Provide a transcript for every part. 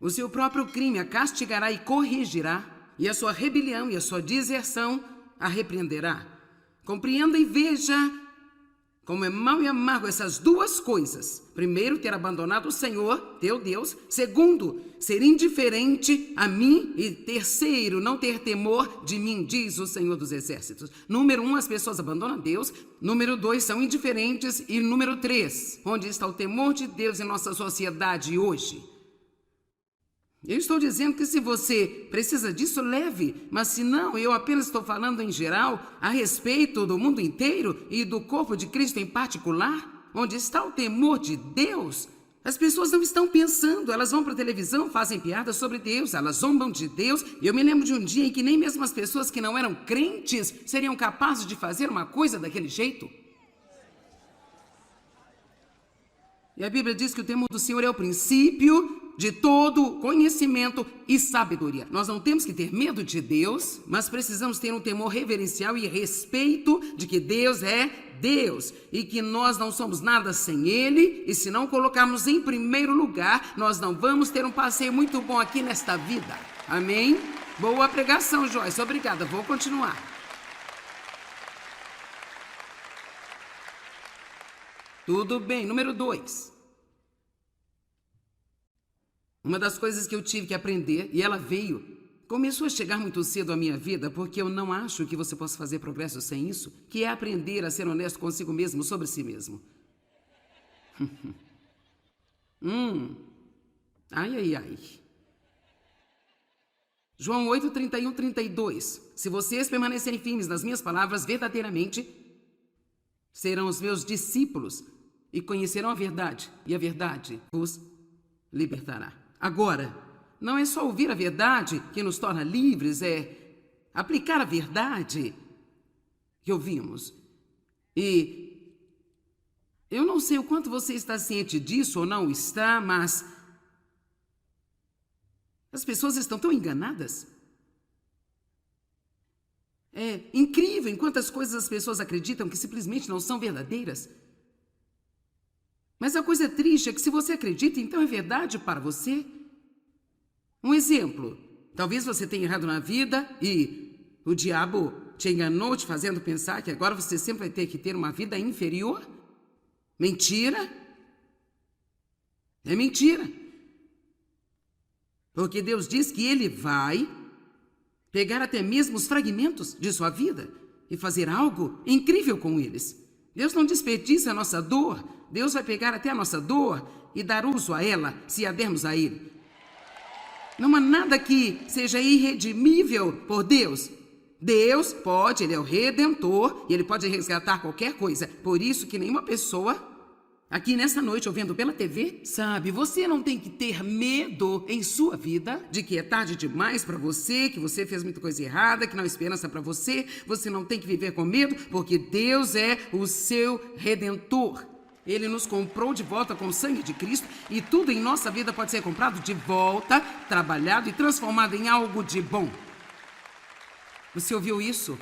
O seu próprio crime a castigará e corrigirá, e a sua rebelião e a sua deserção a repreenderá. Compreenda e veja como é mau e amargo essas duas coisas. Primeiro, ter abandonado o Senhor, teu Deus. Segundo, ser indiferente a mim. E terceiro, não ter temor de mim, diz o Senhor dos Exércitos. Número 1, as pessoas abandonam Deus. Número 2, são indiferentes. E número 3, onde está o temor de Deus em nossa sociedade hoje? Eu estou dizendo que se você precisa disso, leve, mas se não, eu apenas estou falando em geral, a respeito do mundo inteiro e do corpo de Cristo em particular, onde está o temor de Deus. As pessoas não estão pensando, elas vão para a televisão, fazem piadas sobre Deus, elas zombam de Deus. Eu me lembro de um dia em que nem mesmo as pessoas que não eram crentes seriam capazes de fazer uma coisa daquele jeito. E a Bíblia diz que o temor do Senhor é o princípio de todo conhecimento e sabedoria. Nós não temos que ter medo de Deus, mas precisamos ter um temor reverencial e respeito de que Deus é Deus e que nós não somos nada sem Ele, e se não colocarmos em primeiro lugar, nós não vamos ter um passeio muito bom aqui nesta vida. Amém? Boa pregação, Joyce. Obrigada. Vou continuar. Tudo bem. Número 2. Uma das coisas que eu tive que aprender, e ela começou a chegar muito cedo à minha vida, porque eu não acho que você possa fazer progresso sem isso, que é aprender a ser honesto consigo mesmo, sobre si mesmo. Ai. João 8, 31, 32. Se vocês permanecerem firmes nas minhas palavras, verdadeiramente serão os meus discípulos e conhecerão a verdade, e a verdade os libertará. Agora, não é só ouvir a verdade que nos torna livres, é aplicar a verdade que ouvimos. E eu não sei o quanto você está ciente disso ou não está, mas as pessoas estão tão enganadas. É incrível em quantas coisas as pessoas acreditam que simplesmente não são verdadeiras. Mas a coisa triste é que se você acredita, então é verdade para você. Um exemplo, talvez você tenha errado na vida e o diabo te enganou, te fazendo pensar que agora você sempre vai ter que ter uma vida inferior. Mentira. É mentira. Porque Deus diz que Ele vai pegar até mesmo os fragmentos de sua vida e fazer algo incrível com eles. Deus não desperdiça a nossa dor. Deus vai pegar até a nossa dor e dar uso a ela, se a dermos a Ele. Não há nada que seja irredimível por Deus. Deus pode, Ele é o Redentor e Ele pode resgatar qualquer coisa. Por isso que nenhuma pessoa aqui nessa noite, ouvindo pela TV, sabe, você não tem que ter medo em sua vida de que é tarde demais para você, que você fez muita coisa errada, que não há esperança para você. Você não tem que viver com medo, porque Deus é o seu Redentor. Ele nos comprou de volta com o sangue de Cristo e tudo em nossa vida pode ser comprado de volta, trabalhado e transformado em algo de bom. Você ouviu isso?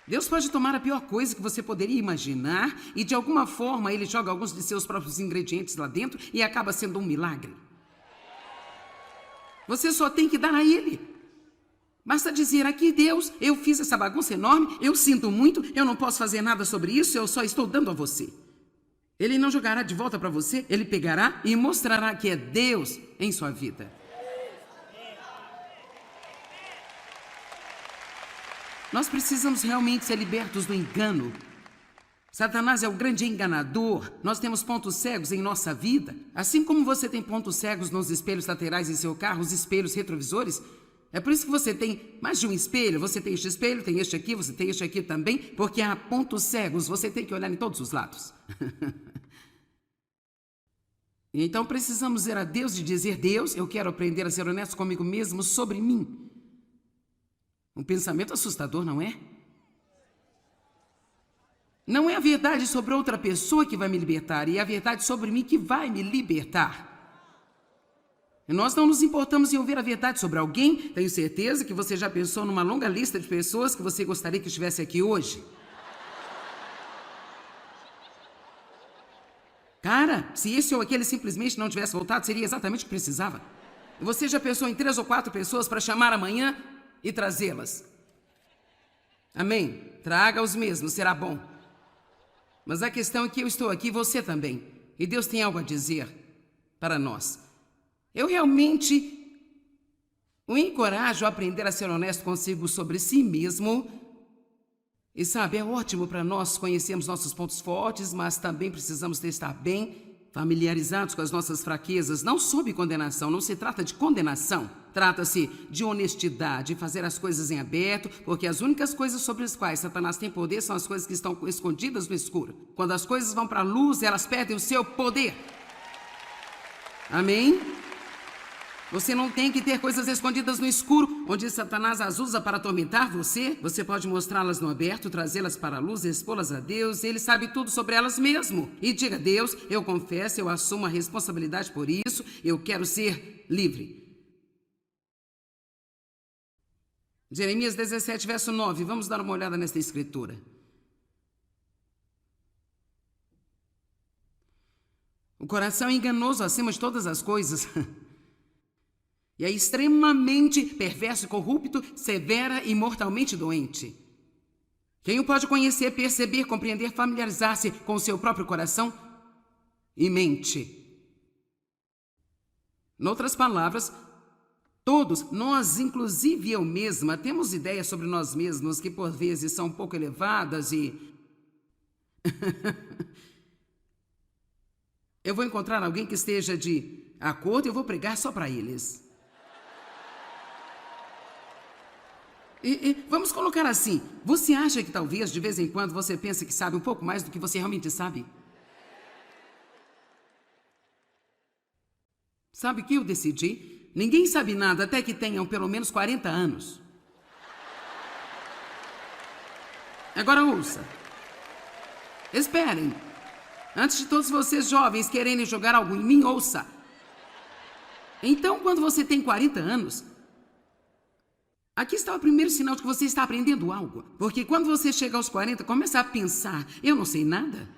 Deus pode tomar a pior coisa que você poderia imaginar e de alguma forma Ele joga alguns de seus próprios ingredientes lá dentro e acaba sendo um milagre. Você só tem que dar a Ele. Basta dizer aqui, Deus, eu fiz essa bagunça enorme, eu sinto muito, eu não posso fazer nada sobre isso, eu só estou dando a você. Ele não jogará de volta para você, Ele pegará e mostrará que é Deus em sua vida. Nós precisamos realmente ser libertos do engano. Satanás é o grande enganador. Nós temos pontos cegos em nossa vida. Assim como você tem pontos cegos nos espelhos laterais em seu carro, os espelhos retrovisores, é por isso que você tem mais de um espelho. Você tem este espelho, tem este aqui, você tem este aqui também, porque há pontos cegos, você tem que olhar em todos os lados. Então precisamos dizer a Deus e dizer, Deus, eu quero aprender a ser honesto comigo mesmo sobre mim. Um pensamento assustador, não é? Não é a verdade sobre outra pessoa que vai me libertar, é a verdade sobre mim que vai me libertar. E nós não nos importamos em ouvir a verdade sobre alguém. Tenho certeza que você já pensou numa longa lista de pessoas que você gostaria que estivesse aqui hoje. Cara, se esse ou aquele simplesmente não tivesse voltado, seria exatamente o que precisava. Você já pensou em 3 ou 4 pessoas para chamar amanhã e trazê-las? Amém? Traga os mesmos, será bom. Mas a questão é que eu estou aqui, você também. E Deus tem algo a dizer para nós. Eu realmente o encorajo a aprender a ser honesto consigo sobre si mesmo. E sabe, é ótimo para nós conhecermos nossos pontos fortes, mas também precisamos estar bem familiarizados com as nossas fraquezas, não sob condenação. Não se trata de condenação. Trata-se de honestidade, fazer as coisas em aberto, porque as únicas coisas sobre as quais Satanás tem poder são as coisas que estão escondidas no escuro. Quando as coisas vão para a luz, elas perdem o seu poder. Amém? Você não tem que ter coisas escondidas no escuro, onde Satanás as usa para atormentar você. Você pode mostrá-las no aberto, trazê-las para a luz, expô-las a Deus. Ele sabe tudo sobre elas mesmo. E diga: Deus, eu confesso, eu assumo a responsabilidade por isso. Eu quero ser livre. Jeremias 17, verso 9. Vamos dar uma olhada nesta escritura. O coração é enganoso acima de todas as coisas. E é extremamente perverso, corrupto, severa e mortalmente doente. Quem o pode conhecer, perceber, compreender, familiarizar-se com o seu próprio coração e mente? Em outras palavras, todos, nós, inclusive eu mesma, temos ideias sobre nós mesmos que por vezes são um pouco elevadas e... Eu vou encontrar alguém que esteja de acordo e eu vou pregar só para eles. E vamos colocar assim, você acha que talvez de vez em quando você pensa que sabe um pouco mais do que você realmente sabe? Sabe o que eu decidi? Ninguém sabe nada até que tenham pelo menos 40 anos. Agora ouça. Esperem. Antes de todos vocês jovens quererem jogar algo em mim, ouça. Então, quando você tem 40 anos... Aqui está o primeiro sinal de que você está aprendendo algo. Porque quando você chega aos 40, começa a pensar, eu não sei nada.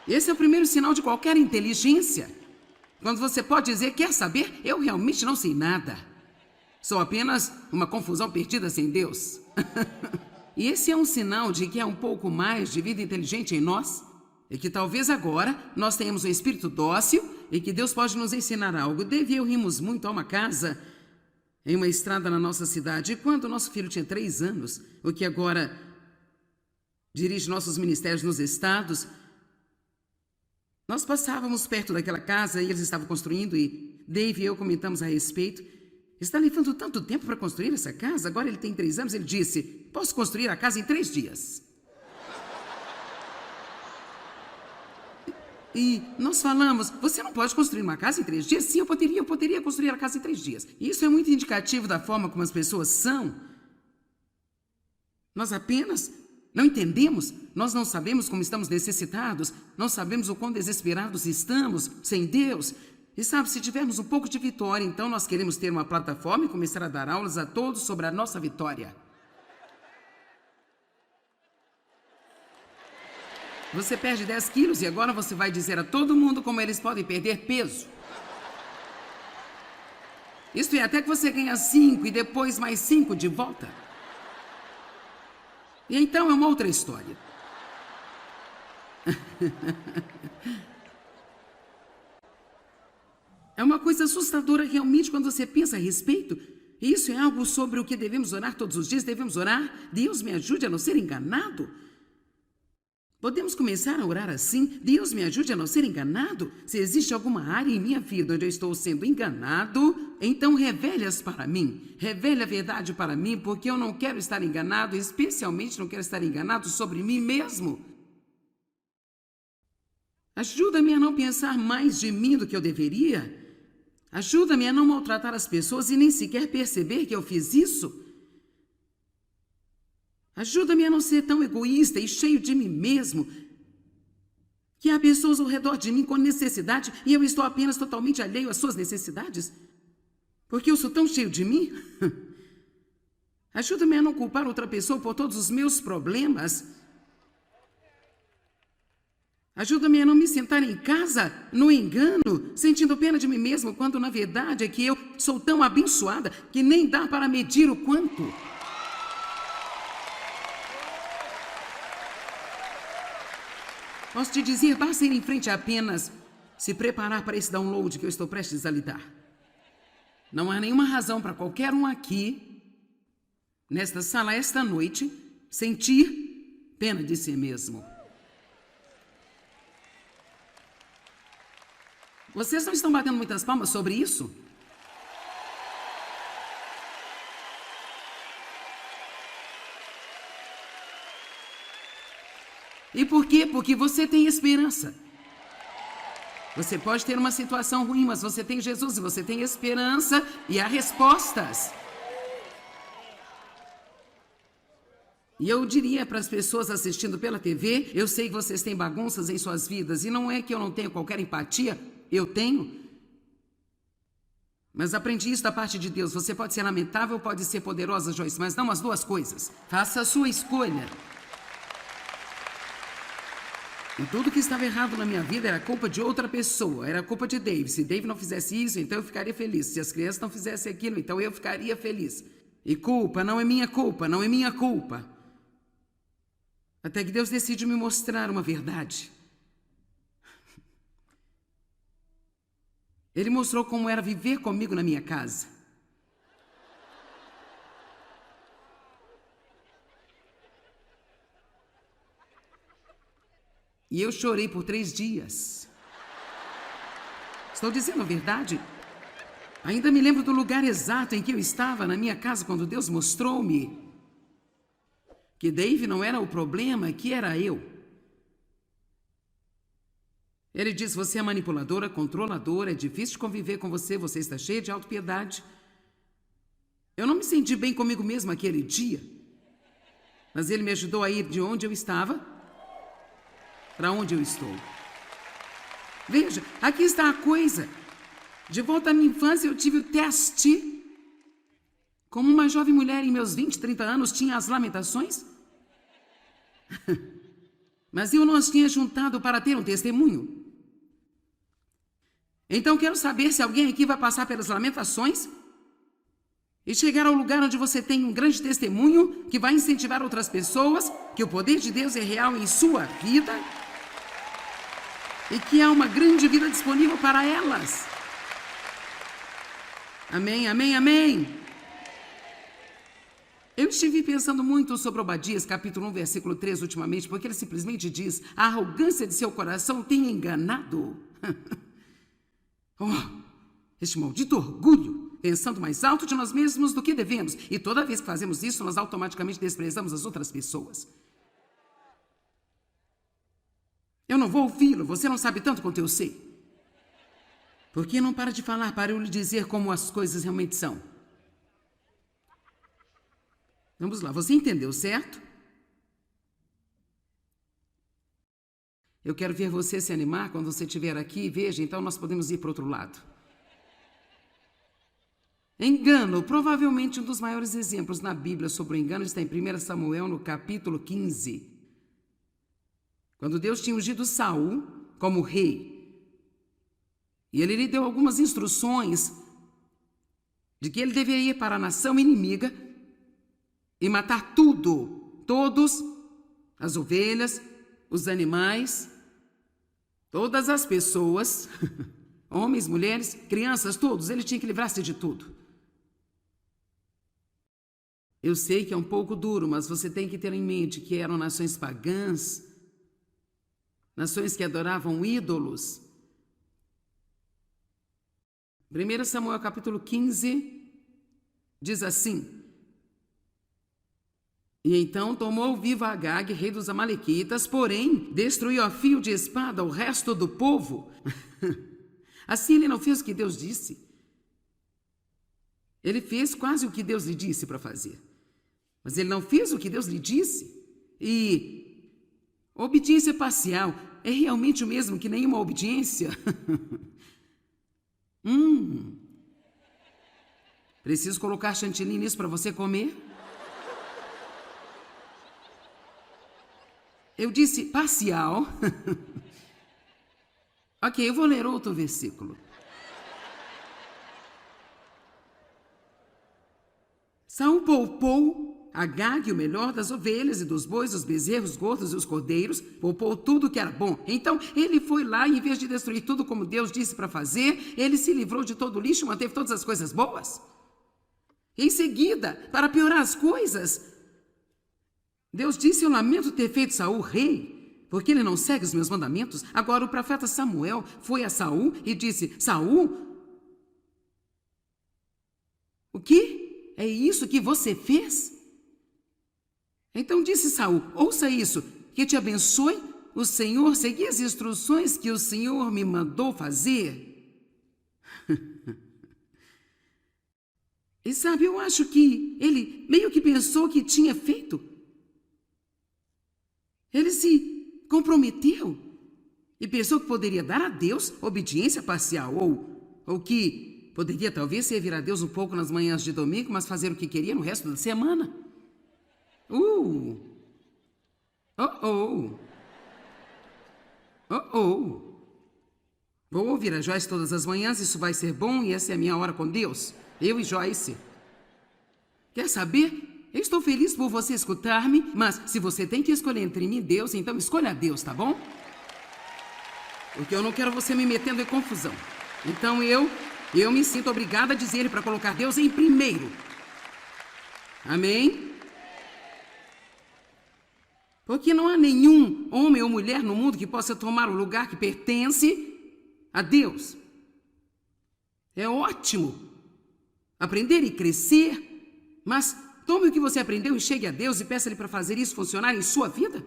Esse é o primeiro sinal de qualquer inteligência. Quando você pode dizer, quer saber? Eu realmente não sei nada. Sou apenas uma confusão perdida sem Deus. E esse é um sinal de que há um pouco mais de vida inteligente em nós. E que talvez agora nós tenhamos um espírito dócil e que Deus pode nos ensinar algo. Dave e eu rimos muito a uma casa... em uma estrada na nossa cidade. E quando nosso filho tinha 3 anos, o que agora dirige nossos ministérios nos estados, nós passávamos perto daquela casa e eles estavam construindo e Dave e eu comentamos a respeito. Está levando tanto tempo para construir essa casa? Agora ele tem 3 anos, ele disse, posso construir a casa em 3 dias. E nós falamos, você não pode construir uma casa em 3 dias? Sim, eu poderia construir a casa em 3 dias. Isso é muito indicativo da forma como as pessoas são. Nós apenas não entendemos, nós não sabemos como estamos necessitados, não sabemos o quão desesperados estamos sem Deus. E sabe, se tivermos um pouco de vitória, então nós queremos ter uma plataforma e começar a dar aulas a todos sobre a nossa vitória. Você perde 10 quilos e agora você vai dizer a todo mundo como eles podem perder peso. Isto é, até que você ganha 5 e depois mais 5 de volta. E então é uma outra história. É uma coisa assustadora realmente quando você pensa a respeito. Isso é algo sobre o que devemos orar todos os dias. Devemos orar, Deus me ajude a não ser enganado. Podemos começar a orar assim? Deus me ajude a não ser enganado? Se existe alguma área em minha vida onde eu estou sendo enganado, então revele-as para mim. Revele a verdade para mim, porque eu não quero estar enganado, especialmente não quero estar enganado sobre mim mesmo. Ajuda-me a não pensar mais de mim do que eu deveria. Ajuda-me a não maltratar as pessoas e nem sequer perceber que eu fiz isso. Ajuda-me a não ser tão egoísta e cheio de mim mesmo, que há pessoas ao redor de mim com necessidade e eu estou apenas totalmente alheio às suas necessidades, porque eu sou tão cheio de mim. Ajuda-me a não culpar outra pessoa por todos os meus problemas. Ajuda-me a não me sentar em casa, no engano, sentindo pena de mim mesmo, quando na verdade é que eu sou tão abençoada que nem dá para medir o quanto. Posso te dizer, basta ir em frente apenas se preparar para esse download que eu estou prestes a lhe dar. Não há nenhuma razão para qualquer um aqui, nesta sala, esta noite, sentir pena de si mesmo. Vocês não estão batendo muitas palmas sobre isso? E por quê? Porque você tem esperança. Você pode ter uma situação ruim, mas você tem Jesus e você tem esperança e há respostas. E eu diria para as pessoas assistindo pela TV, eu sei que vocês têm bagunças em suas vidas e não é que eu não tenho qualquer empatia, eu tenho. Mas aprendi isso da parte de Deus. Você pode ser lamentável, pode ser poderosa, Joyce, mas não as duas coisas. Faça a sua escolha. E tudo que estava errado na minha vida era culpa de outra pessoa, era culpa de Dave. Se Dave não fizesse isso, então eu ficaria feliz. Se as crianças não fizessem aquilo, então eu ficaria feliz. E culpa não é minha culpa, não é minha culpa. Até que Deus decide me mostrar uma verdade. Ele mostrou como era viver comigo na minha casa. E eu chorei por 3 dias. Estou dizendo a verdade? Ainda me lembro do lugar exato em que eu estava na minha casa quando Deus mostrou-me que Dave não era o problema, que era eu. Ele diz, você é manipuladora, controladora, é difícil de conviver com você, você está cheia de autopiedade. Eu não me senti bem comigo mesma aquele dia, mas ele me ajudou a ir de onde eu estava para onde eu estou. Veja, aqui está a coisa. De volta à minha infância, eu tive o teste. Como uma jovem mulher em meus 20, 30 anos tinha as lamentações. Mas eu não as tinha juntado para ter um testemunho. Então quero saber se alguém aqui vai passar pelas lamentações e chegar ao lugar onde você tem um grande testemunho que vai incentivar outras pessoas, que o poder de Deus é real em sua vida e que há uma grande vida disponível para elas. Amém, amém, amém. Eu estive pensando muito sobre Obadias, capítulo 1, versículo 3, ultimamente, porque ele simplesmente diz, a arrogância de seu coração tem enganado. Este maldito orgulho, pensando mais alto de nós mesmos do que devemos. E toda vez que fazemos isso, nós automaticamente desprezamos as outras pessoas. Eu não vou ouvi-lo, você não sabe tanto quanto eu sei. Por que não para de falar para eu lhe dizer como as coisas realmente são? Vamos lá, você entendeu, certo? Eu quero ver você se animar quando você estiver aqui. Veja, então nós podemos ir para o outro lado. Engano. Provavelmente um dos maiores exemplos na Bíblia sobre o engano está em 1 Samuel, no capítulo 15. Quando Deus tinha ungido Saul como rei. E ele lhe deu algumas instruções de que ele deveria ir para a nação inimiga e matar tudo, todos, as ovelhas, os animais, todas as pessoas, homens, mulheres, crianças, todos, ele tinha que livrar-se de tudo. Eu sei que é um pouco duro, mas você tem que ter em mente que eram nações pagãs, nações que adoravam ídolos. 1 Samuel capítulo 15 diz assim, e então tomou vivo Agag, rei dos amalequitas, porém destruiu a fio de espada o resto do povo. Assim ele não fez o que Deus disse. Ele fez quase o que Deus lhe disse para fazer. Mas ele não fez o que Deus lhe disse. E obediência parcial é realmente o mesmo que nenhuma obediência? Preciso colocar chantilly nisso para você comer? Eu disse parcial Ok, eu vou ler outro versículo. Saul poupou Agag, o melhor das ovelhas e dos bois, os bezerros, os gordos e os cordeiros, poupou tudo que era bom. Então ele foi lá e, em vez de destruir tudo como Deus disse para fazer, ele se livrou de todo o lixo e manteve todas as coisas boas. Em seguida, para piorar as coisas, Deus disse: eu lamento ter feito Saul rei, porque ele não segue os meus mandamentos. Agora o profeta Samuel foi a Saul e disse: Saul, o que? É isso que você fez? Então disse Saul: ouça isso, que te abençoe o Senhor, segui as instruções que o Senhor me mandou fazer. E sabe, eu acho que ele meio que pensou que tinha feito. Ele se comprometeu e pensou que poderia dar a Deus obediência parcial, ou que poderia talvez servir a Deus um pouco nas manhãs de domingo, mas fazer o que queria no resto da semana. Oh, oh. Vou ouvir a Joyce todas as manhãs, isso vai ser bom e essa é a minha hora com Deus. Eu e Joyce. Quer saber? Eu estou feliz por você escutar-me, mas se você tem que escolher entre mim e Deus, então escolha Deus, tá bom? Porque eu não quero você me metendo em confusão. Então eu me sinto obrigada a dizer para colocar Deus em primeiro. Amém? Porque não há nenhum homem ou mulher no mundo que possa tomar o lugar que pertence a Deus. É ótimo aprender e crescer, mas tome o que você aprendeu e chegue a Deus e peça-lhe para fazer isso funcionar em sua vida.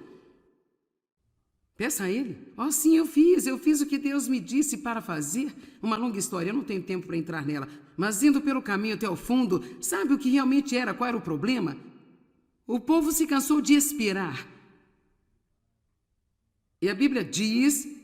Peça a Ele. Oh, sim, eu fiz o que Deus me disse para fazer. Uma longa história, eu não tenho tempo para entrar nela. Mas indo pelo caminho até o fundo, sabe o que realmente era? Qual era o problema? O povo se cansou de esperar. E a Bíblia diz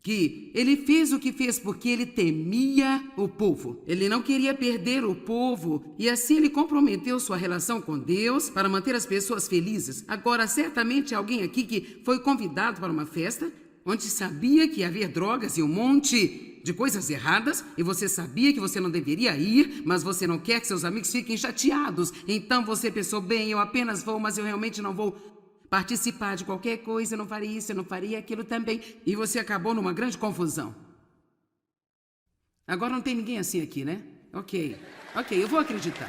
que ele fez o que fez porque ele temia o povo. Ele não queria perder o povo e assim ele comprometeu sua relação com Deus para manter as pessoas felizes. Agora, certamente alguém aqui que foi convidado para uma festa onde sabia que ia haver drogas e um monte de coisas erradas e você sabia que você não deveria ir, mas você não quer que seus amigos fiquem chateados. Então você pensou: bem, eu apenas vou, mas eu realmente não vou participar de qualquer coisa, eu não faria isso, eu não faria aquilo também. E você acabou numa grande confusão. Agora não tem ninguém assim aqui, né? Ok, eu vou acreditar.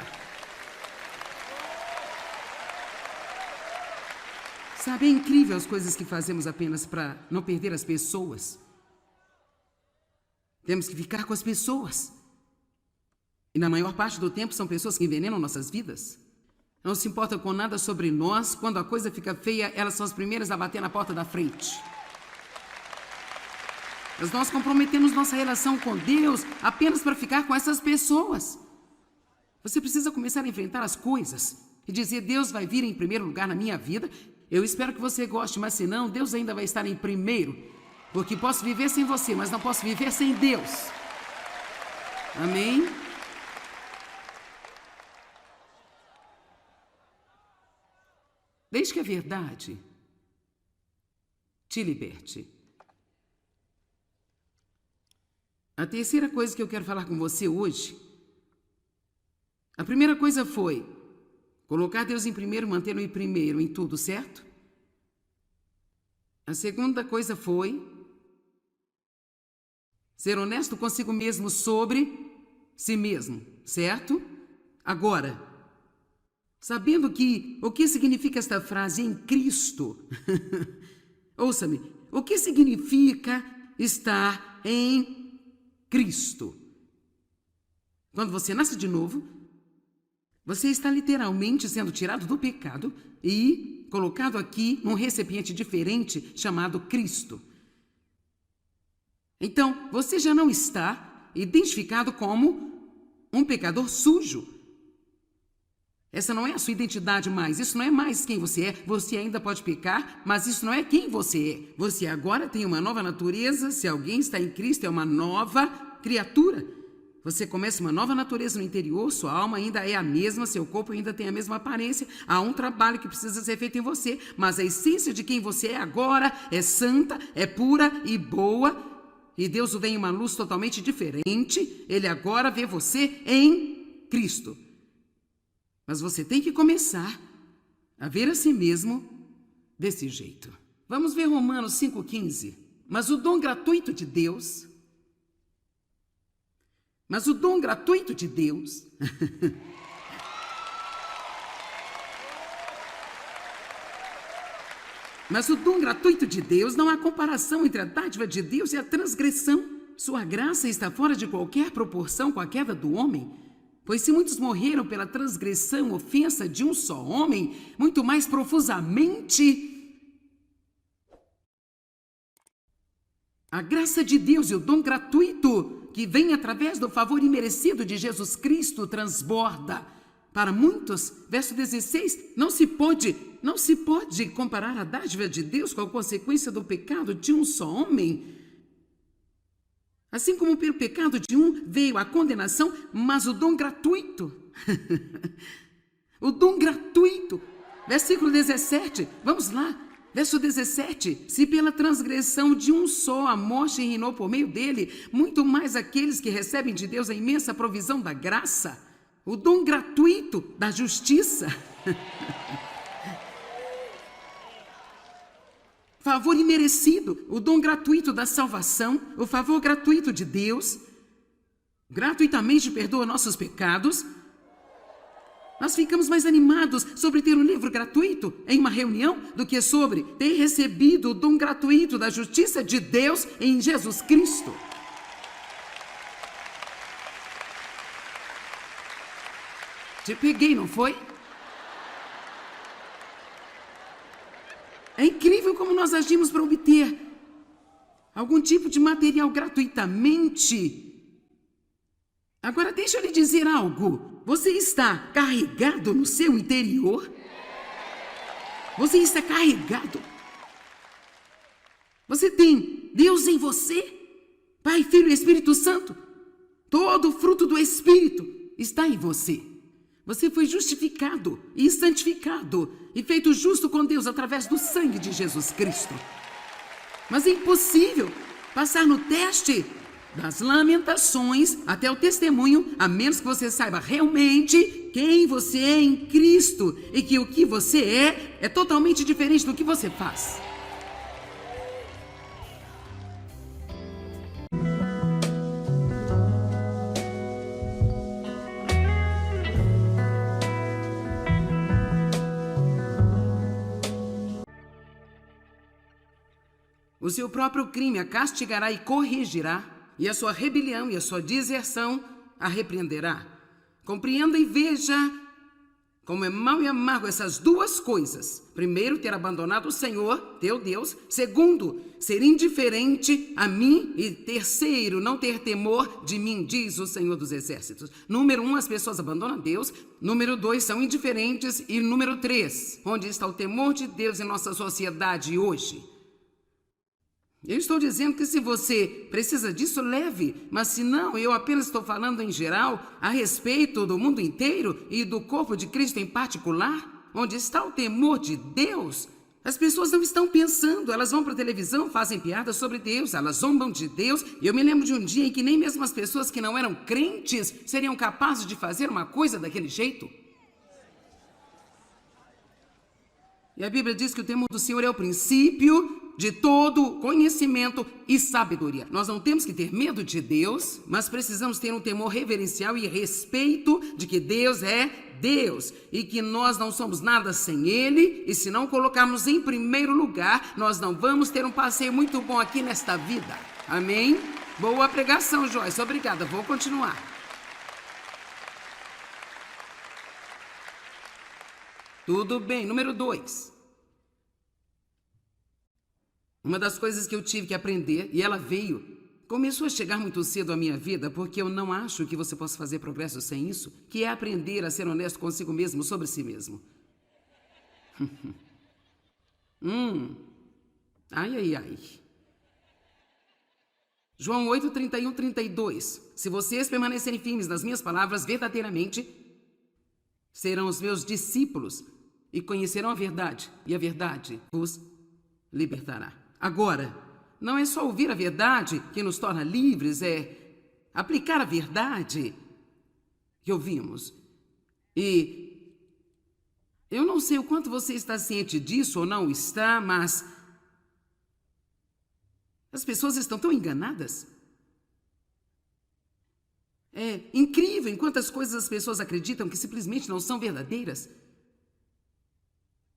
Sabe, é incrível as coisas que fazemos apenas para não perder as pessoas. Temos que ficar com as pessoas. E na maior parte do tempo são pessoas que envenenam nossas vidas. Não se importa com nada sobre nós. Quando a coisa fica feia, elas são as primeiras a bater na porta da frente. Mas nós comprometemos nossa relação com Deus apenas para ficar com essas pessoas. Você precisa começar a enfrentar as coisas e dizer: Deus vai vir em primeiro lugar na minha vida. Eu espero que você goste, mas se não, Deus ainda vai estar em primeiro. Porque posso viver sem você, mas não posso viver sem Deus. Amém? Desde que a verdade te liberte. A terceira coisa que eu quero falar com você hoje, a primeira coisa foi colocar Deus em primeiro, mantê-lo em primeiro em tudo, certo? A segunda coisa foi ser honesto consigo mesmo sobre si mesmo, certo? Agora, sabendo que o que significa esta frase em Cristo? Ouça-me, o que significa estar em Cristo? Quando você nasce de novo, você está literalmente sendo tirado do pecado e colocado aqui num recipiente diferente chamado Cristo. Então, você já não está identificado como um pecador sujo. Essa não é a sua identidade mais, isso não é mais quem você é. Você ainda pode pecar, mas isso não é quem você é. Você agora tem uma nova natureza. Se alguém está em Cristo, é uma nova criatura. Você começa uma nova natureza no interior, sua alma ainda é a mesma, seu corpo ainda tem a mesma aparência. Há um trabalho que precisa ser feito em você, mas a essência de quem você é agora é santa, é pura e boa. e Deus o vê em uma luz totalmente diferente. Ele agora vê você em Cristo. Mas você tem que começar a ver a si mesmo desse jeito. Vamos ver Romanos 5,15. Mas o dom gratuito de Deus... Mas o dom gratuito de Deus... Mas o dom gratuito de Deus, não há comparação entre a dádiva de Deus e a transgressão. Sua graça está fora de qualquer proporção com a queda do homem. Pois se muitos morreram pela transgressão, ofensa de um só homem, muito mais profusamente a graça de Deus e o dom gratuito que vem através do favor imerecido de Jesus Cristo transborda para muitos. Verso 16, não se pode comparar a dádiva de Deus com a consequência do pecado de um só homem. Assim como pelo pecado de um veio a condenação, mas o dom gratuito, o dom gratuito, versículo 17, vamos lá, verso 17, se pela transgressão de um só a morte reinou por meio dele, muito mais aqueles que recebem de Deus a imensa provisão da graça, o dom gratuito da justiça, favor imerecido, o dom gratuito da salvação, o favor gratuito de Deus, gratuitamente perdoa nossos pecados. Nós ficamos mais animados sobre ter um livro gratuito em uma reunião do que sobre ter recebido o dom gratuito da justiça de Deus em Jesus Cristo. Te peguei, não foi? É incrível como nós agimos para obter algum tipo de material gratuitamente. Agora, deixa eu lhe dizer algo. Você está carregado no seu interior? Você está carregado? Você tem Deus em você? Pai, Filho e Espírito Santo? Todo o fruto do Espírito está em você. Você foi justificado e santificado e feito justo com Deus através do sangue de Jesus Cristo. Mas é impossível passar no teste das lamentações até o testemunho, a menos que você saiba realmente quem você é em Cristo e que o que você é totalmente diferente do que você faz. O seu próprio crime a castigará e corrigirá, e a sua rebelião e a sua deserção a repreenderá. Compreenda e veja como é mau e amargo essas duas coisas. Primeiro, ter abandonado o Senhor, teu Deus. Segundo, ser indiferente a mim. E terceiro, não ter temor de mim, diz o Senhor dos Exércitos. Número 1, as pessoas abandonam Deus. Número 2, são indiferentes. E número 3, onde está o temor de Deus em nossa sociedade hoje? Eu estou dizendo que se você precisa disso, leve, mas se não, eu apenas estou falando em geral, a respeito do mundo inteiro e do corpo de Cristo em particular, onde está o temor de Deus. As pessoas não estão pensando, elas vão para a televisão, fazem piadas sobre Deus, elas zombam de Deus. E eu me lembro de um dia em que nem mesmo as pessoas que não eram crentes seriam capazes de fazer uma coisa daquele jeito. E a Bíblia diz que o temor do Senhor é o princípio de todo conhecimento e sabedoria. Nós não temos que ter medo de Deus, mas precisamos ter um temor reverencial e respeito de que Deus é Deus e que nós não somos nada sem Ele, e se não colocarmos em primeiro lugar, nós não vamos ter um passeio muito bom aqui nesta vida. Amém? Boa pregação, Joyce. Obrigada. Vou continuar. Tudo bem. Número 2. Uma das coisas que eu tive que aprender, e ela começou a chegar muito cedo à minha vida, porque eu não acho que você possa fazer progresso sem isso, que é aprender a ser honesto consigo mesmo sobre si mesmo. Ai. João 8, 31, 32. Se vocês permanecerem firmes nas minhas palavras, verdadeiramente serão os meus discípulos e conhecerão a verdade, e a verdade vos libertará. Agora, Não é só ouvir a verdade que nos torna livres, é aplicar a verdade que ouvimos. E eu não sei o quanto você está ciente disso ou não está, mas as pessoas estão tão enganadas. É incrível em quantas coisas as pessoas acreditam que simplesmente não são verdadeiras.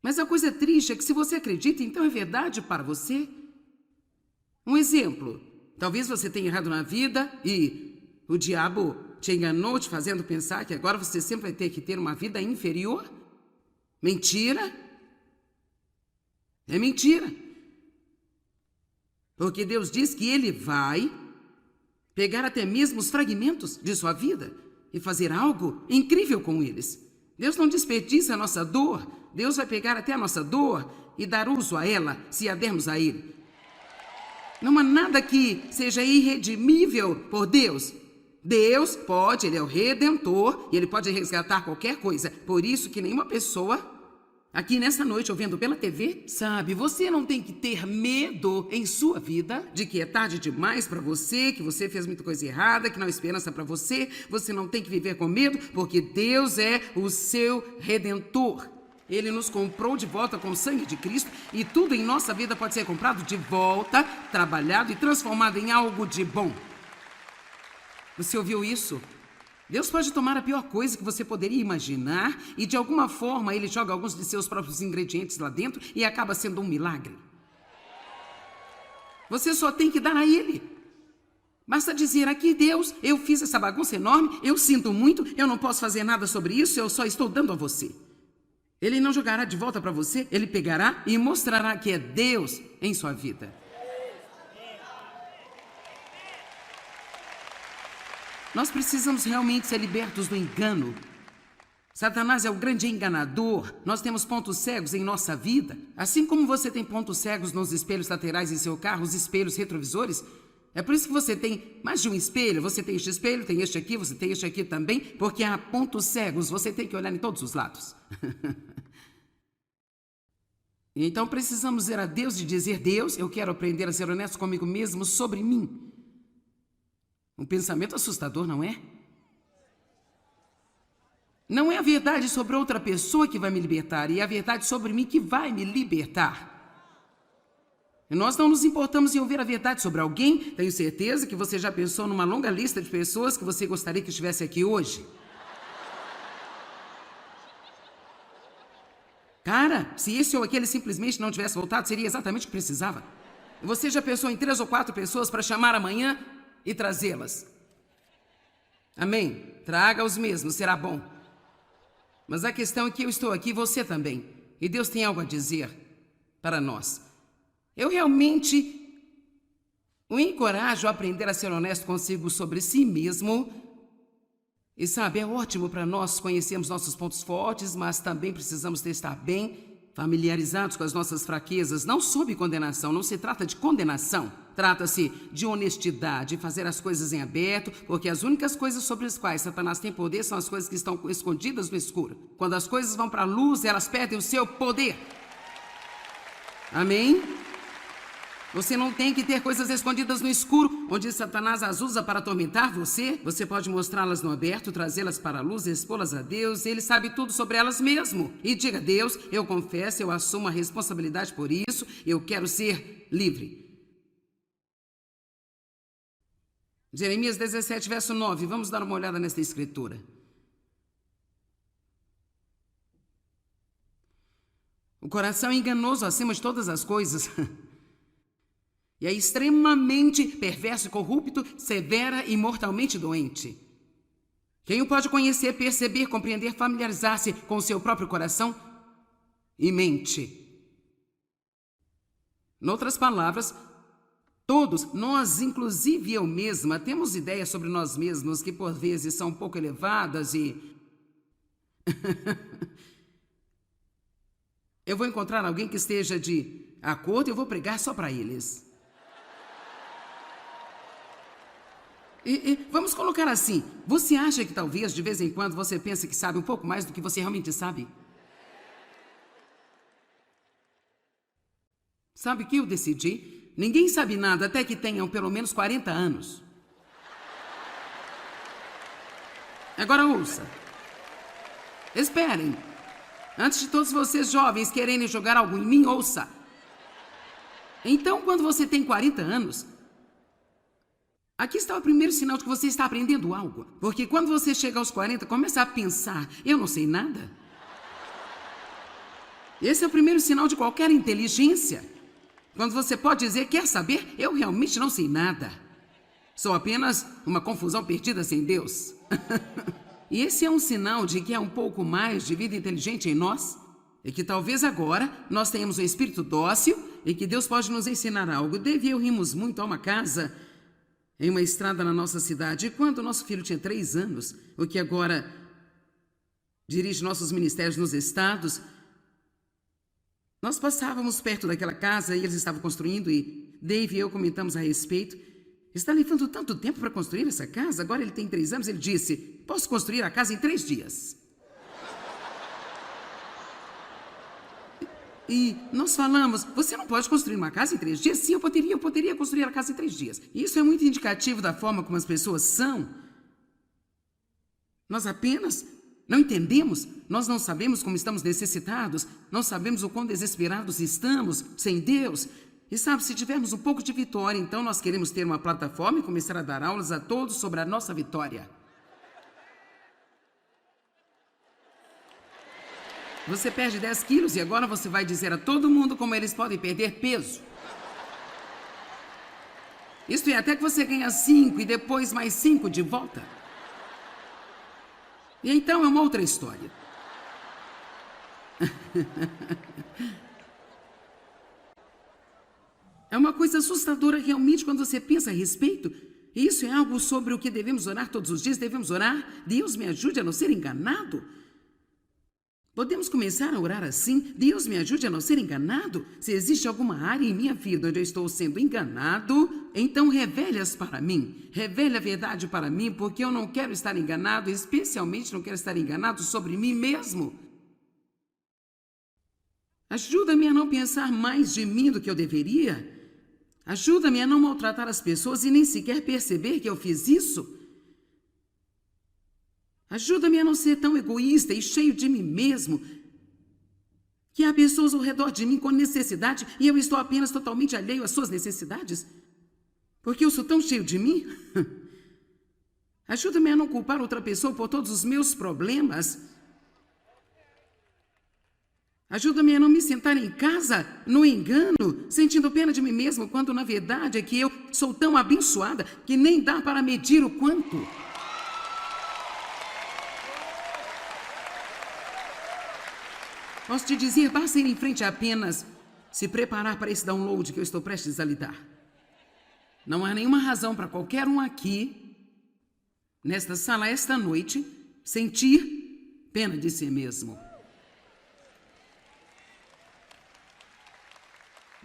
Mas a coisa triste é que se você acredita, então é verdade para você. Um exemplo, talvez você tenha errado na vida e o diabo te enganou te fazendo pensar que agora você sempre vai ter que ter uma vida inferior. Mentira. É mentira. Porque Deus diz que Ele vai pegar até mesmo os fragmentos de sua vida e fazer algo incrível com eles. Deus não desperdiça a nossa dor. Deus vai pegar até a nossa dor e dar uso a ela, se a dermos a Ele. Não há nada que seja irredimível por Deus. Deus pode, Ele é o Redentor e Ele pode resgatar qualquer coisa. Por isso que nenhuma pessoa aqui nessa noite, ouvindo pela TV, sabe, você não tem que ter medo em sua vida de que é tarde demais para você, que você fez muita coisa errada, que não há esperança para você. Você não tem que viver com medo, porque Deus é o seu Redentor. Ele nos comprou de volta com o sangue de Cristo e tudo em nossa vida pode ser comprado de volta, trabalhado e transformado em algo de bom. Você ouviu isso? Deus pode tomar a pior coisa que você poderia imaginar e de alguma forma Ele joga alguns de seus próprios ingredientes lá dentro e acaba sendo um milagre. Você só tem que dar a Ele. Basta dizer: aqui Deus, eu fiz essa bagunça enorme, eu sinto muito, eu não posso fazer nada sobre isso, eu só estou dando a você. Ele não jogará de volta para você, Ele pegará e mostrará que é Deus em sua vida. Nós precisamos realmente ser libertos do engano. Satanás é o grande enganador. Nós temos pontos cegos em nossa vida. Assim como você tem pontos cegos nos espelhos laterais em seu carro, os espelhos retrovisores, é por isso que você tem mais de um espelho. Você tem este espelho, tem este aqui, você tem este aqui também, porque há pontos cegos, você tem que olhar em todos os lados. Então precisamos dizer a Deus e dizer: Deus, eu quero aprender a ser honesto comigo mesmo sobre mim. Um pensamento assustador, não é? Não é a verdade sobre outra pessoa que vai me libertar, é a verdade sobre mim que vai me libertar. E nós não nos importamos em ouvir a verdade sobre alguém. Tenho certeza que você já pensou numa longa lista de pessoas que você gostaria que estivesse aqui hoje. Cara, se esse ou aquele simplesmente não tivesse voltado, seria exatamente o que precisava. Você já pensou em 3 ou 4 pessoas para chamar amanhã e trazê-las? Amém? Traga os mesmos, será bom. Mas a questão é que eu estou aqui, você também. E Deus tem algo a dizer para nós. Eu realmente o encorajo a aprender a ser honesto consigo sobre si mesmo. E sabe, é ótimo para nós conhecermos nossos pontos fortes, mas também precisamos estar bem familiarizados com as nossas fraquezas, não sob condenação. Não se trata de condenação, trata-se de honestidade, fazer as coisas em aberto, porque as únicas coisas sobre as quais Satanás tem poder são as coisas que estão escondidas no escuro. Quando as coisas vão para a luz, elas perdem o seu poder. Amém? Você não tem que ter coisas escondidas no escuro, onde Satanás as usa para atormentar você. Você pode mostrá-las no aberto, trazê-las para a luz, expô-las a Deus. Ele sabe tudo sobre elas mesmo. E diga: Deus, eu confesso, eu assumo a responsabilidade por isso, eu quero ser livre. Jeremias 17, verso 9. Vamos dar uma olhada nesta escritura. O coração é enganoso acima de todas as coisas. E é extremamente perverso e corrupto, severa e mortalmente doente. Quem o pode conhecer, perceber, compreender, familiarizar-se com o seu próprio coração e mente? Em outras palavras, todos, nós, inclusive eu mesma, temos ideias sobre nós mesmos que por vezes são um pouco elevadas e... Eu vou encontrar alguém que esteja de acordo e eu vou pregar só para eles. Vamos colocar assim, você acha que talvez de vez em quando você pense que sabe um pouco mais do que você realmente sabe? Sabe o que eu decidi? Ninguém sabe nada até que tenham pelo menos 40 anos. Agora ouça. Esperem. Antes de todos vocês jovens quererem jogar algo em mim, ouça. Então, quando você tem 40 anos, aqui está o primeiro sinal de que você está aprendendo algo. Porque quando você chega aos 40, começa a pensar, eu não sei nada. Esse é o primeiro sinal de qualquer inteligência. Quando você pode dizer, quer saber? Eu realmente não sei nada. Sou apenas uma confusão perdida sem Deus. E esse é um sinal de que há um pouco mais de vida inteligente em nós. E que talvez agora nós tenhamos um espírito dócil e que Deus pode nos ensinar algo. Dave e eu rimos muito a uma casa em uma estrada na nossa cidade. E quando nosso filho tinha 3 anos, o que agora dirige nossos ministérios nos estados, nós passávamos perto daquela casa e eles estavam construindo e Dave e eu comentamos a respeito. Está levando tanto tempo para construir essa casa? Agora ele tem 3 anos. Ele disse, posso construir a casa em 3 dias. E nós falamos, você não pode construir uma casa em 3 dias? Sim, eu poderia construir a casa em 3 dias. Isso é muito indicativo da forma como as pessoas são. Nós apenas não entendemos, nós não sabemos como estamos necessitados, não sabemos o quão desesperados estamos sem Deus. E sabe, se tivermos um pouco de vitória, então nós queremos ter uma plataforma e começar a dar aulas a todos sobre a nossa vitória. Você perde 10 quilos e agora você vai dizer a todo mundo como eles podem perder peso. Isto é, até que você ganha 5 e depois mais 5 de volta. E então é uma outra história. É uma coisa assustadora realmente quando você pensa a respeito. Isso é algo sobre o que devemos orar todos os dias. Devemos orar, Deus me ajude a não ser enganado. Podemos começar a orar assim, Deus me ajude a não ser enganado. Se existe alguma área em minha vida onde eu estou sendo enganado, então revele-as para mim. Revele a verdade para mim, porque eu não quero estar enganado, especialmente não quero estar enganado sobre mim mesmo. Ajuda-me a não pensar mais de mim do que eu deveria. Ajuda-me a não maltratar as pessoas e nem sequer perceber que eu fiz isso. Ajuda-me a não ser tão egoísta e cheio de mim mesmo, que há pessoas ao redor de mim com necessidade e eu estou apenas totalmente alheio às suas necessidades, porque eu sou tão cheio de mim. Ajuda-me a não culpar outra pessoa por todos os meus problemas. Ajuda-me a não me sentar em casa, no engano, sentindo pena de mim mesmo, quando na verdade é que eu sou tão abençoada que nem dá para medir o quanto. Posso te dizer, basta ir em frente apenas se preparar para esse download que eu estou prestes a lhe dar. Não há nenhuma razão para qualquer um aqui, nesta sala, esta noite, sentir pena de si mesmo.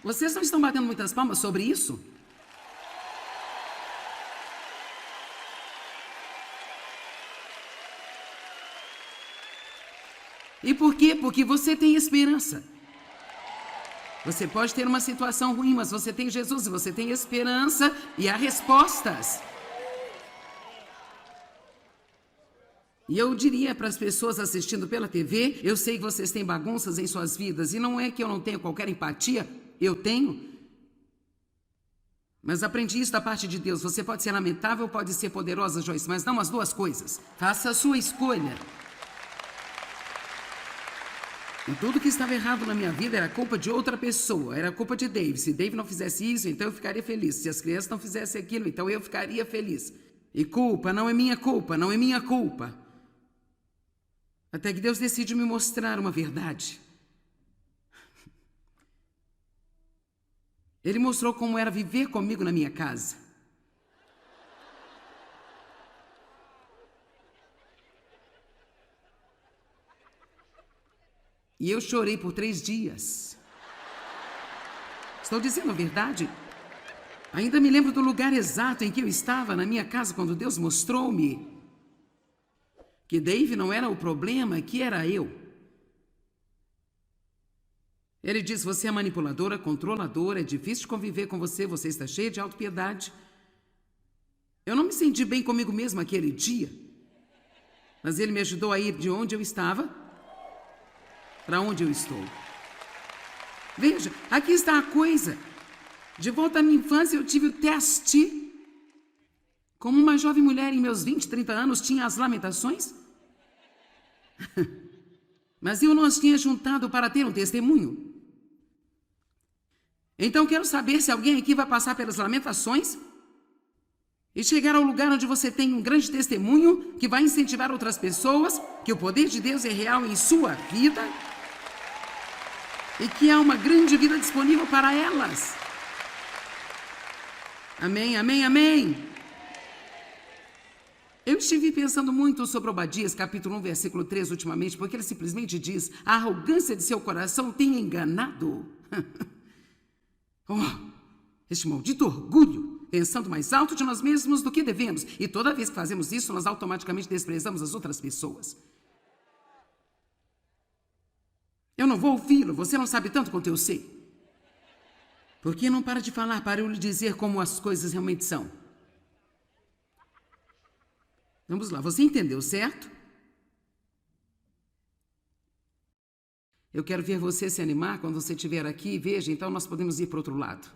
Vocês não estão batendo muitas palmas sobre isso? E por quê? Porque você tem esperança. Você pode ter uma situação ruim, mas você tem Jesus e você tem esperança e há respostas. E eu diria para as pessoas assistindo pela TV, eu sei que vocês têm bagunças em suas vidas e não é que eu não tenho qualquer empatia, eu tenho. Mas aprendi isso da parte de Deus. Você pode ser lamentável, pode ser poderosa, Joyce, mas não as duas coisas. Faça a sua escolha. E tudo que estava errado na minha vida era culpa de outra pessoa, era culpa de Dave. Se Dave não fizesse isso, então eu ficaria feliz. Se as crianças não fizessem aquilo, então eu ficaria feliz. E culpa não é minha culpa, não é minha culpa. Até que Deus decide me mostrar uma verdade. Ele mostrou como era viver comigo na minha casa. E eu chorei por 3 dias. Estou dizendo a verdade. Ainda me lembro do lugar exato em que eu estava na minha casa quando Deus mostrou-me que Dave não era o problema, que era eu. Ele diz: você é manipuladora, controladora, é difícil de conviver com você, você está cheia de autopiedade. Eu não me senti bem comigo mesma aquele dia, mas ele me ajudou a ir de onde eu estava para onde eu estou. Veja, aqui está a coisa. De volta à minha infância, eu tive o teste. Como uma jovem mulher em meus 20, 30 anos tinha as lamentações. Mas eu não as tinha juntado para ter um testemunho. Então quero saber se alguém aqui vai passar pelas lamentações e chegar ao lugar onde você tem um grande testemunho que vai incentivar outras pessoas, que o poder de Deus é real em sua vida e que há uma grande vida disponível para elas. Amém, amém, amém. Eu estive pensando muito sobre Obadias, capítulo 1, versículo 3, ultimamente, porque ele simplesmente diz: a arrogância de seu coração tem enganado. Este maldito orgulho, pensando mais alto de nós mesmos do que devemos. E toda vez que fazemos isso, nós automaticamente desprezamos as outras pessoas. Eu não vou ouvi-lo, você não sabe tanto quanto eu sei. Por que não para de falar para eu lhe dizer como as coisas realmente são? Vamos lá, você entendeu, certo? Eu quero ver você se animar quando você estiver aqui. Veja, então nós podemos ir para o outro lado.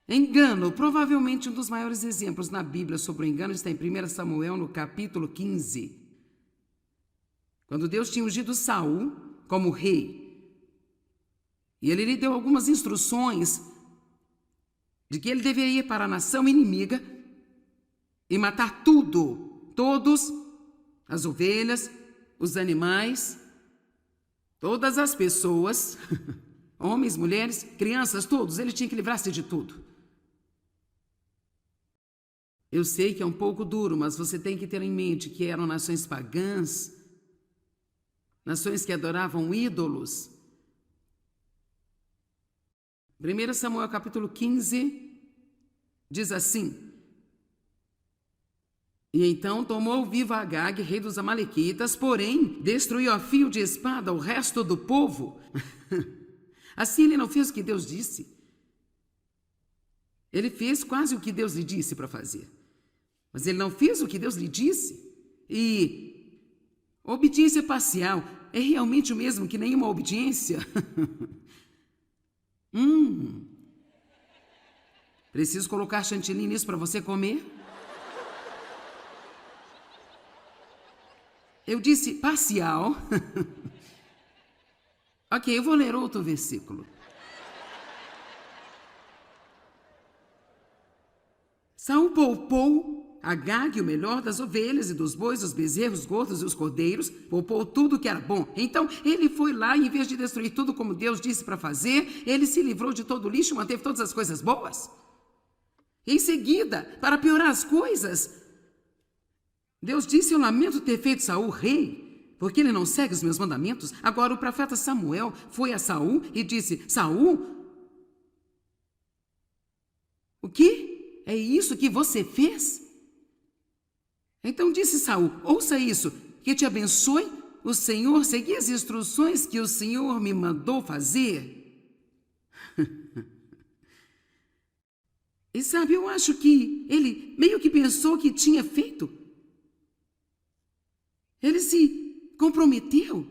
Engano. Provavelmente um dos maiores exemplos na Bíblia sobre o engano está em 1 Samuel, no capítulo 15. Quando Deus tinha ungido Saul como rei. E ele lhe deu algumas instruções de que ele deveria ir para a nação inimiga e matar tudo, todos, as ovelhas, os animais, todas as pessoas, homens, mulheres, crianças, todos. Ele tinha que livrar-se de tudo. Eu sei que é um pouco duro, mas você tem que ter em mente que eram nações pagãs, nações que adoravam ídolos. 1 Samuel capítulo 15 diz assim: e então tomou vivo Agag, rei dos amalequitas, porém destruiu a fio de espada o resto do povo. Assim ele não fez o que Deus disse. Ele fez quase o que Deus lhe disse para fazer. Mas ele não fez o que Deus lhe disse. E obediência parcial é realmente o mesmo que nenhuma obediência? Preciso colocar chantilly nisso para você comer? Eu disse parcial. Ok, eu vou ler outro versículo. Saul poupou Agag, o melhor das ovelhas e dos bois, os bezerros, os gordos e os cordeiros, poupou tudo que era bom. Então ele foi lá e, em vez de destruir tudo como Deus disse para fazer, ele se livrou de todo o lixo e manteve todas as coisas boas. Em seguida, para piorar as coisas, Deus disse: eu lamento ter feito Saul rei, porque ele não segue os meus mandamentos. Agora o profeta Samuel foi a Saul e disse: Saul, o que? É isso que você fez? Então disse Saul: ouça isso, que te abençoe o Senhor, segui as instruções que o Senhor me mandou fazer. E sabe, eu acho que ele meio que pensou que tinha feito. Ele se comprometeu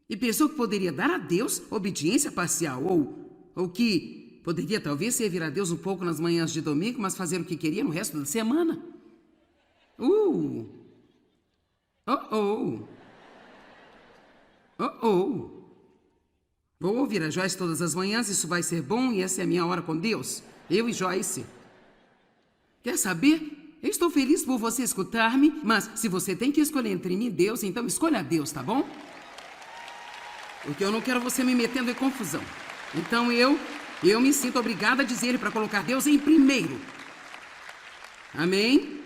e pensou que poderia dar a Deus obediência parcial, ou que poderia talvez servir a Deus um pouco nas manhãs de domingo, mas fazer o que queria no resto da semana. Vou ouvir a Joyce todas as manhãs, isso vai ser bom e essa é a minha hora com Deus. Eu e Joyce. Quer saber? Eu estou feliz por você escutar-me, mas se você tem que escolher entre mim e Deus, então escolha Deus, tá bom? Porque eu não quero você me metendo em confusão. Então eu me sinto obrigada a dizer para colocar Deus em primeiro. Amém?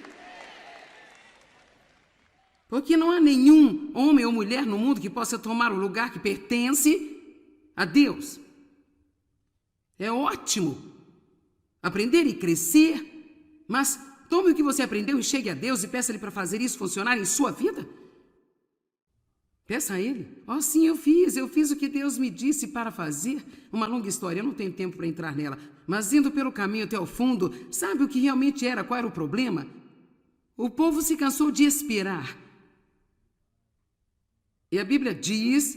Porque não há nenhum homem ou mulher no mundo que possa tomar o lugar que pertence a Deus. É ótimo aprender e crescer, mas tome o que você aprendeu e chegue a Deus e peça-lhe para fazer isso funcionar em sua vida. Peça a Ele. Oh, sim, eu fiz o que Deus me disse para fazer. Uma longa história, eu não tenho tempo para entrar nela. Mas indo pelo caminho até o fundo, sabe o que realmente era? Qual era o problema? O povo se cansou de esperar. E a Bíblia diz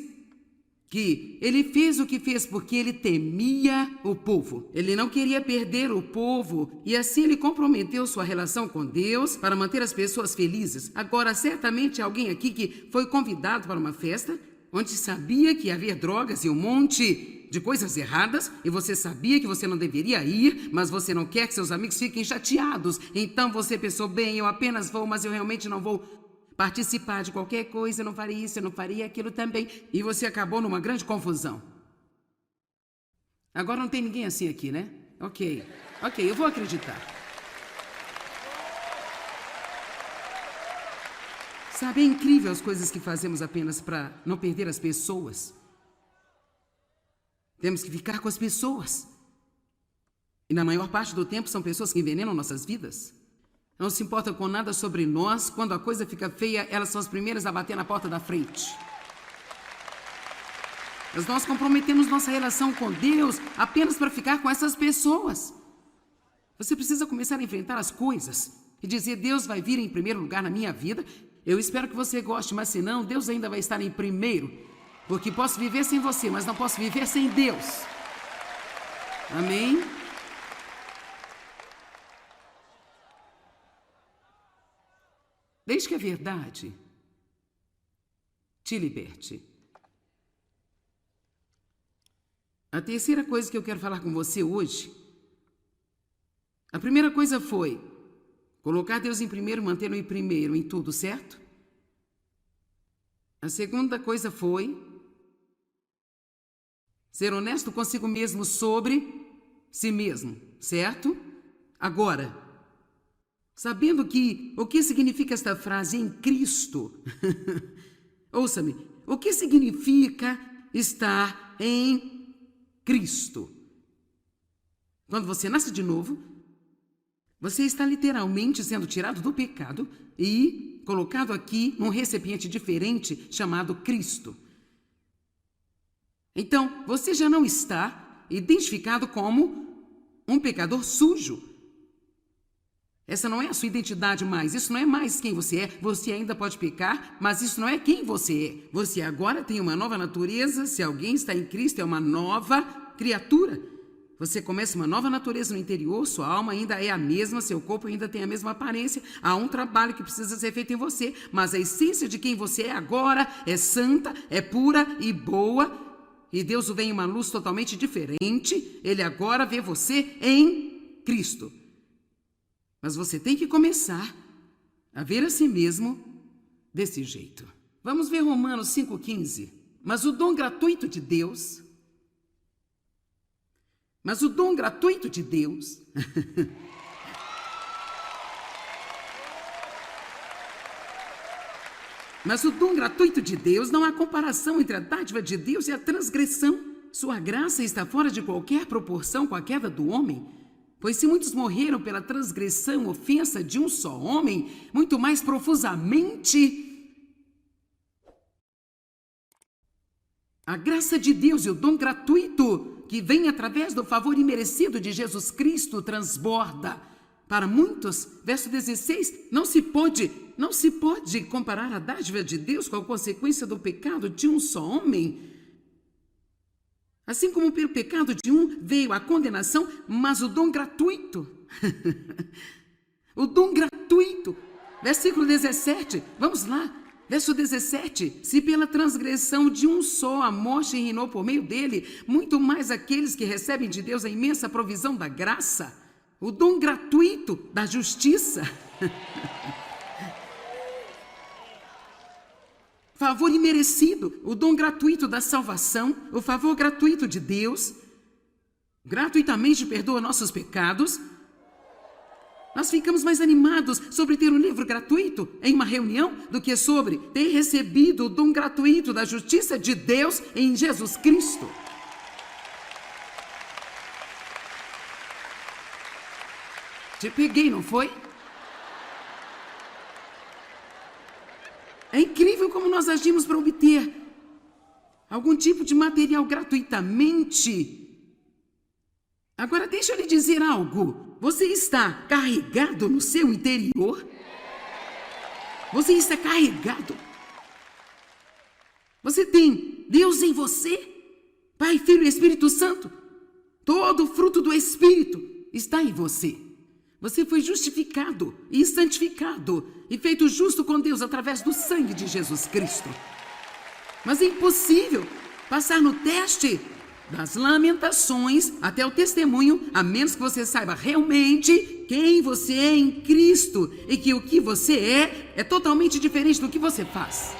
que ele fez o que fez porque ele temia o povo. Ele não queria perder o povo e assim ele comprometeu sua relação com Deus para manter as pessoas felizes. Agora, certamente alguém aqui que foi convidado para uma festa onde sabia que ia haver drogas e um monte de coisas erradas e você sabia que você não deveria ir, mas você não quer que seus amigos fiquem chateados. Então você pensou, bem, eu apenas vou, mas eu realmente não vou participar de qualquer coisa, eu não faria isso, eu não faria aquilo também. E você acabou numa grande confusão. Agora não tem ninguém assim aqui, né? Ok, eu vou acreditar. Sabe, é incrível as coisas que fazemos apenas para não perder as pessoas. Temos que ficar com as pessoas. E na maior parte do tempo são pessoas que envenenam nossas vidas. Não se importa com nada sobre nós. Quando a coisa fica feia, elas são as primeiras a bater na porta da frente. Mas nós comprometemos nossa relação com Deus apenas para ficar com essas pessoas. Você precisa começar a enfrentar as coisas e dizer, Deus vai vir em primeiro lugar na minha vida. Eu espero que você goste, mas se não, Deus ainda vai estar em primeiro. Porque posso viver sem você, mas não posso viver sem Deus. Amém? Desde que a verdade te liberte. A terceira coisa que eu quero falar com você hoje, a primeira coisa foi colocar Deus em primeiro, mantê-lo em primeiro em tudo, certo? A segunda coisa foi ser honesto consigo mesmo sobre si mesmo, certo? Agora, sabendo que o que significa esta frase em Cristo? Ouça-me, o que significa estar em Cristo? Quando você nasce de novo, você está literalmente sendo tirado do pecado e colocado aqui num recipiente diferente chamado Cristo. Então, você já não está identificado como um pecador sujo. Essa não é a sua identidade mais, isso não é mais quem você é. Você ainda pode pecar, mas isso não é quem você é. Você agora tem uma nova natureza. Se alguém está em Cristo, é uma nova criatura. Você começa uma nova natureza no interior, sua alma ainda é a mesma, seu corpo ainda tem a mesma aparência. Há um trabalho que precisa ser feito em você, mas a essência de quem você é agora é santa, é pura e boa. E Deus o vê em uma luz totalmente diferente. Ele agora vê você em Cristo. Mas você tem que começar a ver a si mesmo desse jeito. Vamos ver Romanos 5,15. Mas o dom gratuito de Deus... Mas o dom gratuito de Deus... Mas o dom gratuito de Deus, não há comparação entre a dádiva de Deus e a transgressão. Sua graça está fora de qualquer proporção com a queda do homem. Pois se muitos morreram pela transgressão, ofensa de um só homem, muito mais profusamente a graça de Deus e o dom gratuito que vem através do favor imerecido de Jesus Cristo transborda para muitos. Verso 16, não se pode comparar a dádiva de Deus com a consequência do pecado de um só homem. Assim como pelo pecado de um veio a condenação, mas o dom gratuito, o dom gratuito, versículo 17, vamos lá, verso 17, se pela transgressão de um só a morte reinou por meio dele, muito mais aqueles que recebem de Deus a imensa provisão da graça, o dom gratuito da justiça, favor imerecido, o dom gratuito da salvação, o favor gratuito de Deus, gratuitamente perdoa nossos pecados. Nós ficamos mais animados sobre ter um livro gratuito em uma reunião do que sobre ter recebido o dom gratuito da justiça de Deus em Jesus Cristo. Te peguei, não foi? É incrível como nós nós agimos para obter algum tipo de material gratuitamente? Agora, deixa eu lhe dizer algo. Você está carregado no seu interior? Você está carregado. Você tem Deus em você? Pai, Filho e Espírito Santo. Todo o fruto do Espírito está em você. Você foi justificado e santificado e feito justo com Deus através do sangue de Jesus Cristo. Mas é impossível passar no teste das lamentações até o testemunho, a menos que você saiba realmente quem você é em Cristo e que o que você é totalmente diferente do que você faz.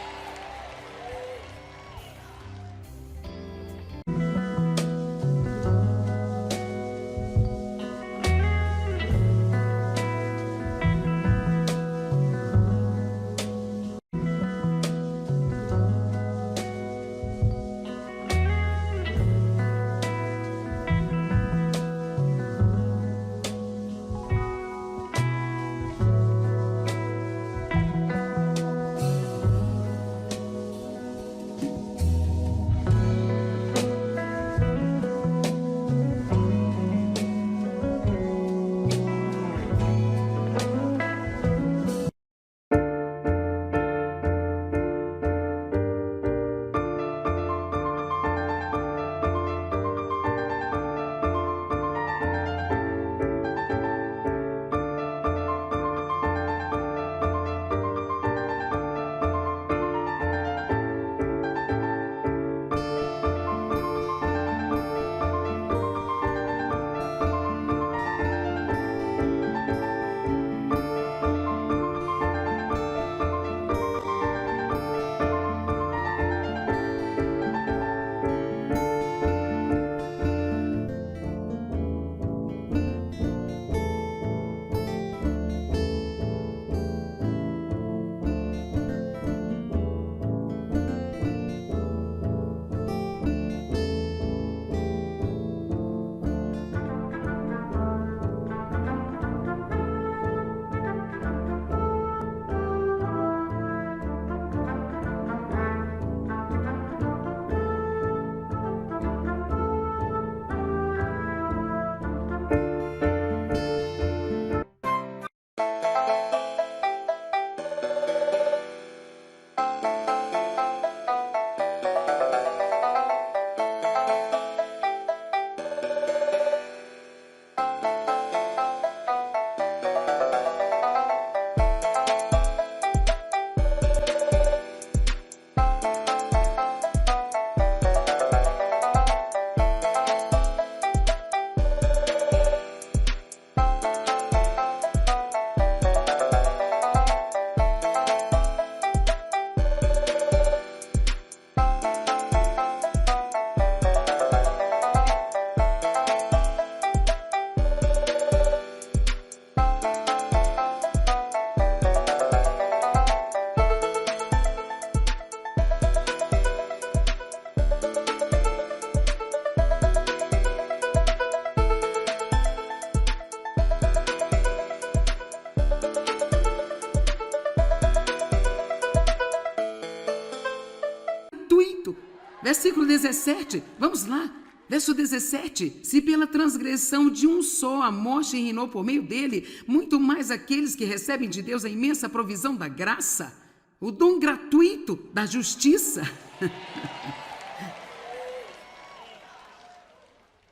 Versículo 17, vamos lá. Verso 17, se pela transgressão de um só a morte reinou por meio dele, muito mais aqueles que recebem de Deus a imensa provisão da graça, o dom gratuito da justiça.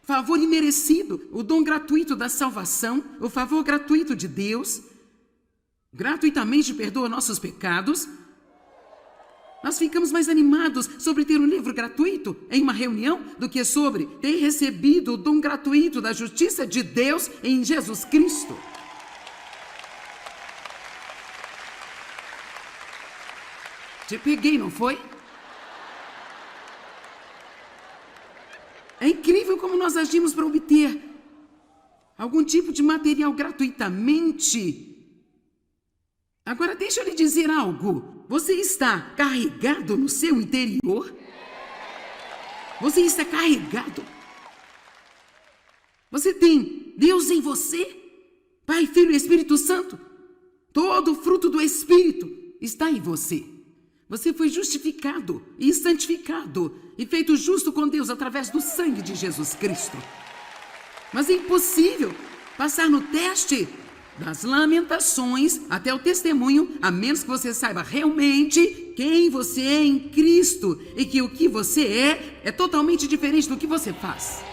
Favor imerecido, o dom gratuito da salvação, o favor gratuito de Deus, gratuitamente perdoa nossos pecados. Nós ficamos mais animados sobre ter um livro gratuito em uma reunião do que sobre ter recebido o dom gratuito da justiça de Deus em Jesus Cristo. Te peguei, não foi? É incrível como nós agimos para obter algum tipo de material gratuitamente. Agora, deixa eu lhe dizer algo. Você está carregado no seu interior? Você está carregado. Você tem Deus em você? Pai, Filho e Espírito Santo. Todo o fruto do Espírito está em você. Você foi justificado e santificado e feito justo com Deus através do sangue de Jesus Cristo. Mas é impossível passar no teste das lamentações até o testemunho, a menos que você saiba realmente quem você é em Cristo e que o que você é totalmente diferente do que você faz.